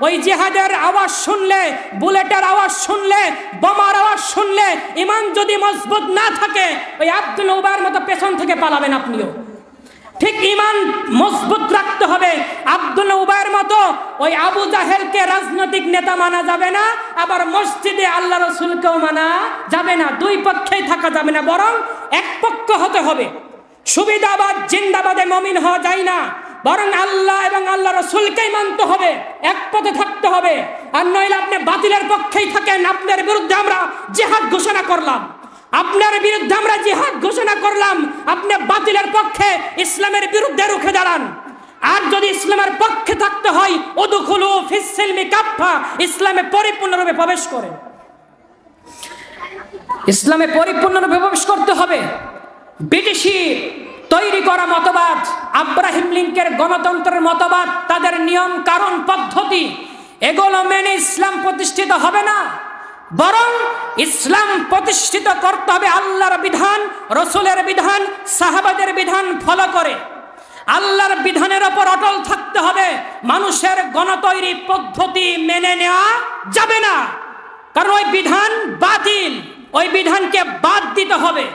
ওই জিহাদের আওয়াজ শুনলে, বুলেটের আওয়াজ শুনলে, বোমার আওয়াজ শুনলে ঈমান যদি মজবুত না থাকে ওই আব্দুল্লাহ উবাইয়ের মতো পেছন থেকে পালাবেন আপনিও। ঠিক ঈমান মজবুত রাখতে হবে। আব্দুল্লাহ উবাইয়ের মতো ওই আবু জাহেলকে রাজনৈতিক নেতা মানা যাবে না, আবার মসজিদে আল্লাহ রসুলকেও মানা যাবে না। দুই পক্ষেই থাকা যাবে না, বরং এক পক্ষ হতে হবে। সুবিধাবাদ জিন্দাবাদে মুমিন হওয়া যায় না, বরং আল্লাহ এবং আল্লাহ রসুলকেই মানতে হবে, এক পথে থাকতে হবে। আর নইলে আপনি বাতিলের পক্ষেই থাকেন, আপনার বিরুদ্ধে আমরা জিহাদ ঘোষণা করলাম, আপনার বিরুদ্ধে আমরা জিহাদ ঘোষণা করলাম, আপনি বাতিলের পক্ষে ইসলামের বিরুদ্ধে রুখে দাঁড়ান। আর যদি ইসলামের পক্ষে থাকতে হয় উদখুলু ফিস সিলমি কাফা, ইসলামে পরিপূর্ণরূপে প্রবেশ করেন, ইসলামে পরিপূর্ণরূপে প্রবেশ করতে হবে। ব্রিটিশি তৈরি করা মতবাদ, আব্রাহিম লিঙ্কের গণতন্ত্রের মতবাদ, তাদের নিয়ম কারণ পদ্ধতি, এগুলো মেনে ইসলাম প্রতিষ্ঠিত হবে না, বরং ইসলাম প্রতিষ্ঠিত করতে হবে আল্লাহর বিধান, রসুলের বিধান, সাহাবাদের বিধান ফলো করে। আল্লাহর বিধানের ওপর অটল থাকতে হবে। মানুষের গণতৈরি পদ্ধতি মেনে নেওয়া যাবে না, কারণ ওই বিধান বাতিল, ওই বিধানকে বাদ দিতে হবে।